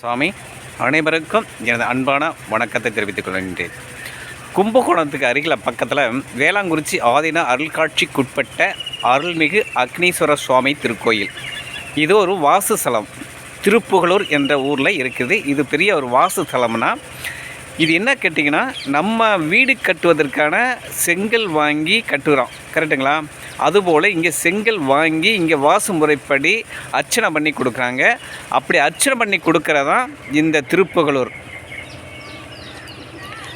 சுவாமி அனைவருக்கும் எனது அன்பான வணக்கத்தை தெரிவித்துக் கொள்கின்றேன். கும்பகோணத்துக்கு அருகில் பக்கத்தில் வேளாங்குறிச்சி ஆதீன அருள்காட்சிக்குட்பட்ட அருள்மிகு அக்னீஸ்வர சுவாமி திருக்கோயில். இது ஒரு வாசு ஸ்தலம். திருப்புகலூர் என்ற ஊரில் இருக்குது. இது பெரிய ஒரு வாசு ஸ்தலம்னா இது என்ன கேட்டிங்கன்னா, நம்ம வீடு கட்டுவதற்கான செங்கல் வாங்கி கட்டுகிறோம், கரெக்டுங்களா? அதுபோல் இங்கே செங்கல் வாங்கி இங்கே வாசு முறைப்படி அர்ச்சனை பண்ணி கொடுக்குறாங்க. அப்படி அர்ச்சனை பண்ணி கொடுக்குறதான் இந்த திருப்புகலூர்.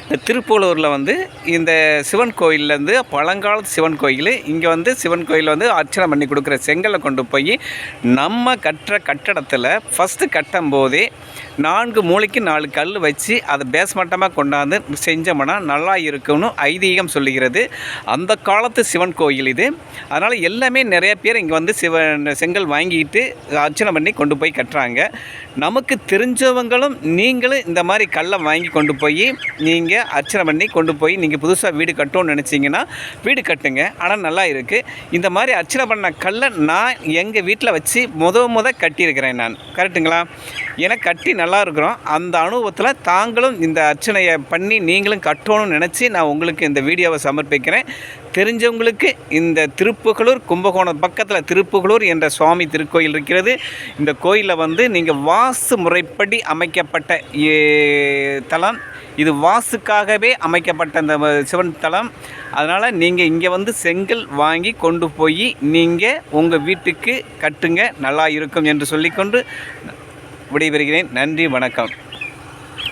இந்த திருப்புகலூரில் இந்த சிவன் கோயிலேருந்து பழங்காலத்து சிவன் கோயில். இங்கே சிவன் கோயில் அர்ச்சனை பண்ணி கொடுக்குற செங்கலை கொண்டு போய் நம்ம கட்டுற கட்டடத்தில் ஃபஸ்ட்டு கட்டும் போதே 4 மூலைக்கு 4 கல் வச்சு அதை பேஸ்மட்டமாக கொண்டாந்து செஞ்சோம்னா நல்லா இருக்கும்னு ஐதீகம் சொல்லுகிறது. அந்த காலத்து சிவன் கோயில் இது. அதனால் எல்லாமே நிறைய பேர் இங்கே செங்கல் வாங்கிட்டு அர்ச்சனை பண்ணி கொண்டு போய் கட்டுறாங்க. நமக்கு தெரிஞ்சவங்களும் நீங்களும் இந்த மாதிரி கல்லை வாங்கி கொண்டு போய் நீங்கள் அர்ச்சனை பண்ணி கொண்டு போய் நீங்கள் புதுசாக வீடு கட்டணும்னு நினச்சிங்கன்னா வீடு கட்டுங்க. ஆனால் நல்லா இருக்குது. இந்த மாதிரி அர்ச்சனை பண்ண கல்லை நான் எங்கள் வீட்டில் வச்சு முத கட்டியிருக்கிறேன் நான், கரெக்டுங்களா? எனக்கு கட்டி நல்லா இருக்கிறோம். அந்த அனுபவத்தில் தாங்களும் இந்த அர்ச்சனையை பண்ணி நீங்களும் கட்டணும்னு நினச்சி நான் உங்களுக்கு இந்த வீடியோவை சமர்ப்பிக்கிறேன். தெரிஞ்சவங்களுக்கு இந்த திருப்புகலூர், கும்பகோணம் பக்கத்தில் திருப்புகலூர் என்ற சுவாமி திருக்கோயில் இருக்கிறது. இந்த கோயிலில் நீங்கள் வாஸ்து முறைப்படி அமைக்கப்பட்ட தலம். இது வாசுக்காகவே அமைக்கப்பட்ட இந்த சிவன் தலம். அதனால் நீங்கள் இங்கே செங்கல் வாங்கி கொண்டு போய் நீங்கள் உங்கள் வீட்டுக்கு கட்டுங்க, நல்லா இருக்கும் என்று சொல்லிக்கொண்டு விடைபெறுகிறேன். நன்றி, வணக்கம்.